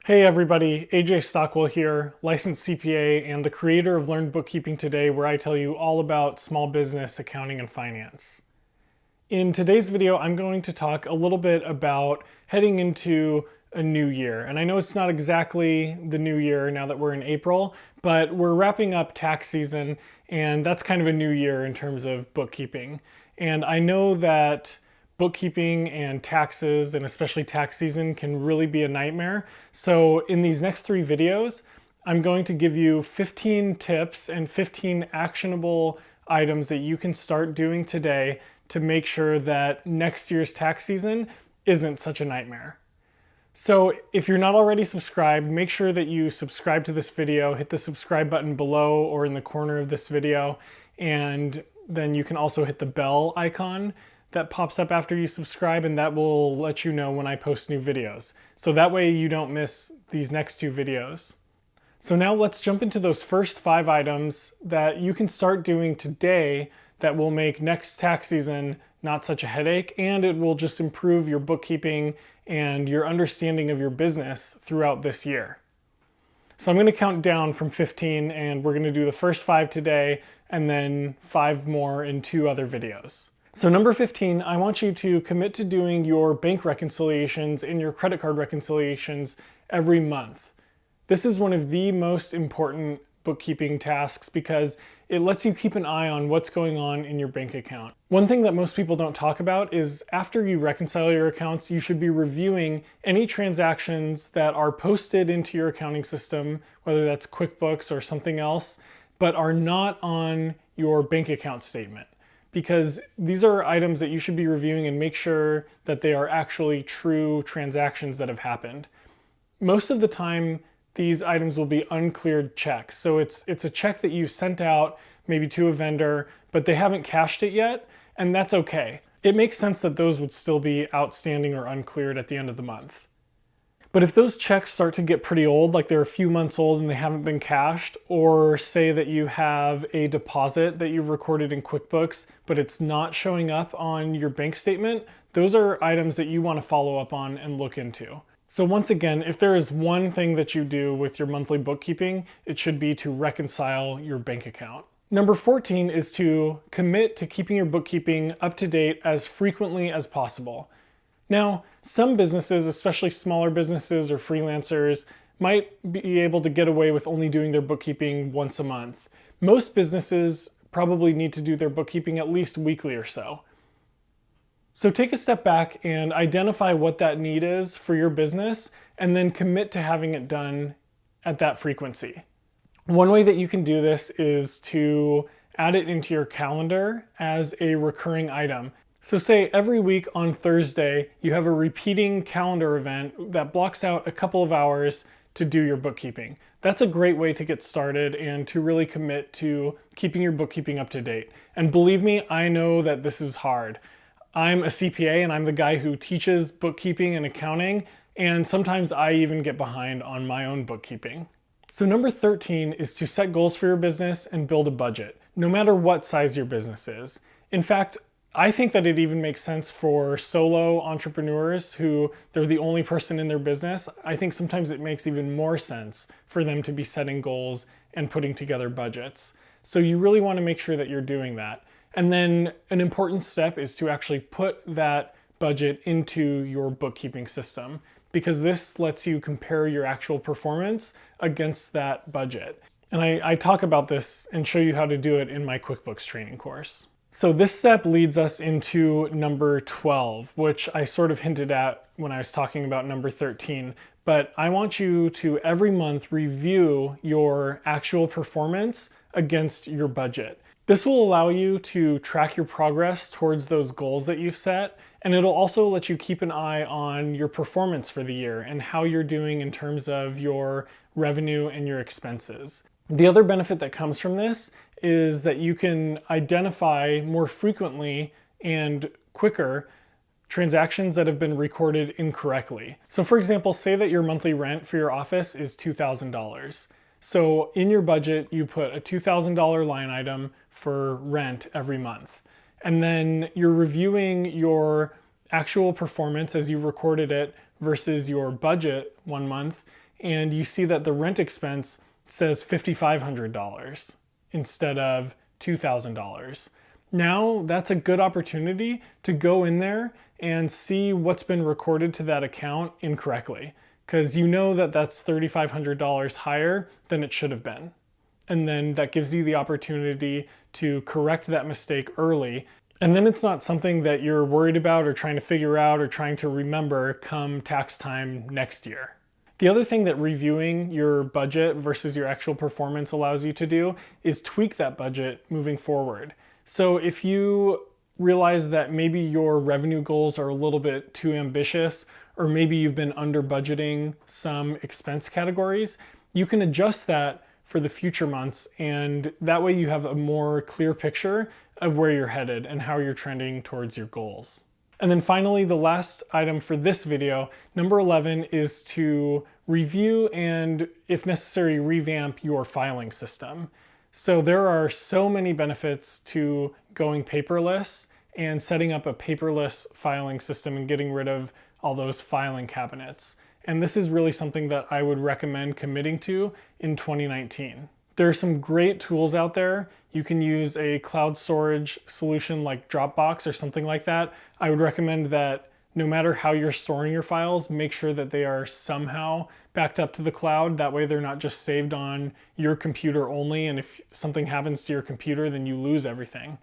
Hey everybody, AJ Stockwell here, licensed CPA and the creator of Learn Bookkeeping Today, where I tell you all about small business accounting and finance. In today's video, I'm going to talk a little bit about heading into a new year. And I know it's not exactly the new year now that we're in April, but we're wrapping up tax season, and that's kind of a new year in terms of bookkeeping. And I know that bookkeeping and taxes, and especially tax season, can really be a nightmare. So in these next 3 videos, I'm going to give you 15 tips and 15 actionable items that you can start doing today to make sure that next year's tax season isn't such a nightmare. So if you're not already subscribed, make sure that you subscribe to this video, hit the subscribe button below or in the corner of this video, and then you can also hit the bell icon that pops up after you subscribe, and that will let you know when I post new videos. So that way you don't miss these next 2 videos. So now let's jump into those first 5 items that you can start doing today that will make next tax season not such a headache, and it will just improve your bookkeeping and your understanding of your business throughout this year. So I'm going to count down from 15, and we're going to do the first 5 today and then 5 more in 2 other videos. So number 15, I want you to commit to doing your bank reconciliations and your credit card reconciliations every month. This is one of the most important bookkeeping tasks because it lets you keep an eye on what's going on in your bank account. One thing that most people don't talk about is after you reconcile your accounts, you should be reviewing any transactions that are posted into your accounting system, whether that's QuickBooks or something else, but are not on your bank account statement. Because these are items that you should be reviewing and make sure that they are actually true transactions that have happened. Most of the time, these items will be uncleared checks. So it's a check that you sent out maybe to a vendor, but they haven't cashed it yet, and that's okay. It makes sense that those would still be outstanding or uncleared at the end of the month. But if those checks start to get pretty old, like they're a few months old and they haven't been cashed, or say that you have a deposit that you've recorded in QuickBooks, but it's not showing up on your bank statement, those are items that you want to follow up on and look into. So once again, if there is one thing that you do with your monthly bookkeeping, it should be to reconcile your bank account. Number 14 is to commit to keeping your bookkeeping up to date as frequently as possible. Now, some businesses, especially smaller businesses or freelancers, might be able to get away with only doing their bookkeeping once a month. Most businesses probably need to do their bookkeeping at least weekly or so. So take a step back and identify what that need is for your business, and then commit to having it done at that frequency. One way that you can do this is to add it into your calendar as a recurring item. So say every week on Thursday, you have a repeating calendar event that blocks out a couple of hours to do your bookkeeping. That's a great way to get started and to really commit to keeping your bookkeeping up to date. And believe me, I know that this is hard. I'm a CPA and I'm the guy who teaches bookkeeping and accounting, and sometimes I even get behind on my own bookkeeping. So number 13 is to set goals for your business and build a budget, no matter what size your business is. In fact, I think that it even makes sense for solo entrepreneurs who they're the only person in their business. I think sometimes it makes even more sense for them to be setting goals and putting together budgets. So you really want to make sure that you're doing that. And then an important step is to actually put that budget into your bookkeeping system, because this lets you compare your actual performance against that budget. And I talk about this and show you how to do it in my QuickBooks training course. So this step leads us into number 12, which I sort of hinted at when I was talking about number 13. But I want you to every month review your actual performance against your budget. This will allow you to track your progress towards those goals that you've set, and it'll also let you keep an eye on your performance for the year and how you're doing in terms of your revenue and your expenses. The other benefit that comes from this is that you can identify more frequently and quicker transactions that have been recorded incorrectly. So for example, say that your monthly rent for your office is $2,000. So in your budget, you put a $2,000 line item for rent every month. And then you're reviewing your actual performance as you've recorded it versus your budget one month. and you see that the rent expense says $5,500 instead of $2,000. Now that's a good opportunity to go in there and see what's been recorded to that account incorrectly, because you know that that's $3,500 higher than it should have been. And then that gives you the opportunity to correct that mistake early. And then it's not something that you're worried about or trying to figure out or trying to remember come tax time next year. The other thing that reviewing your budget versus your actual performance allows you to do is tweak that budget moving forward. So if you realize that maybe your revenue goals are a little bit too ambitious, or maybe you've been under budgeting some expense categories, you can adjust that for the future months, and that way you have a more clear picture of where you're headed and how you're trending towards your goals. And then finally, the last item for this video, number 11, is to review and, if necessary, revamp your filing system. So there are so many benefits to going paperless and setting up a paperless filing system and getting rid of all those filing cabinets. And this is really something that I would recommend committing to in 2019. There are some great tools out there. You can use a cloud storage solution like Dropbox or something like that. I would recommend that no matter how you're storing your files, make sure that they are somehow backed up to the cloud. That way they're not just saved on your computer only, and if something happens to your computer, then you lose everything.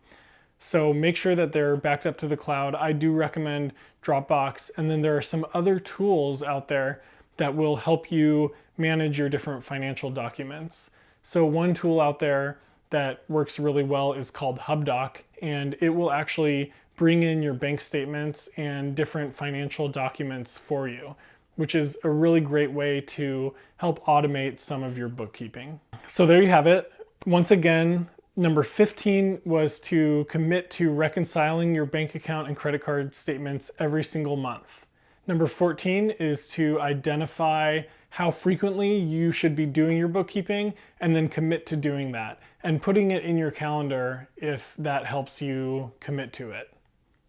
So make sure that they're backed up to the cloud. I do recommend Dropbox, and then there are some other tools out there that will help you manage your different financial documents. So one tool out there that works really well is called HubDoc, and it will actually bring in your bank statements and different financial documents for you, which is a really great way to help automate some of your bookkeeping. So there you have it. Once again, number 15 was to commit to reconciling your bank account and credit card statements every single month. Number 14 is to identify how frequently you should be doing your bookkeeping and then commit to doing that and putting it in your calendar if that helps you commit to it.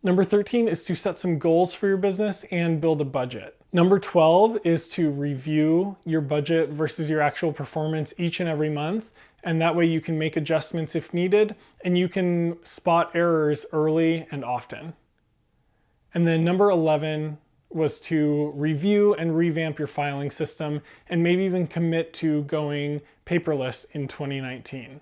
Number 13 is to set some goals for your business and build a budget. Number 12 is to review your budget versus your actual performance each and every month, and that way you can make adjustments if needed, and you can spot errors early and often. And then number 11 was to review and revamp your filing system and maybe even commit to going paperless in 2019.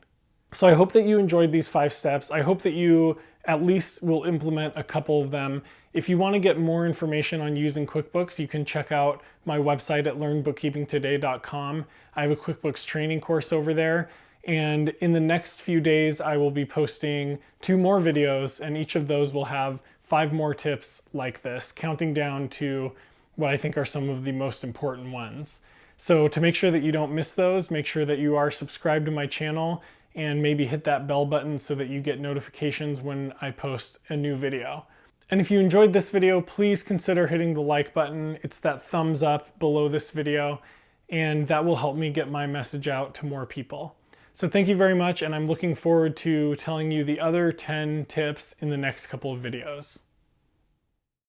So I hope that you enjoyed these 5 steps. I hope that you at least will implement a couple of them. If you want to get more information on using QuickBooks, you can check out my website at learnbookkeepingtoday.com. I have a QuickBooks training course over there. And in the next few days, I will be posting 2 more videos, and each of those will have 5 more tips like this, counting down to what I think are some of the most important ones. So to make sure that you don't miss those, make sure that you are subscribed to my channel and maybe hit that bell button so that you get notifications when I post a new video. And if you enjoyed this video, please consider hitting the like button. It's that thumbs up below this video, and that will help me get my message out to more people. So thank you very much, and I'm looking forward to telling you the other 10 tips in the next couple of videos.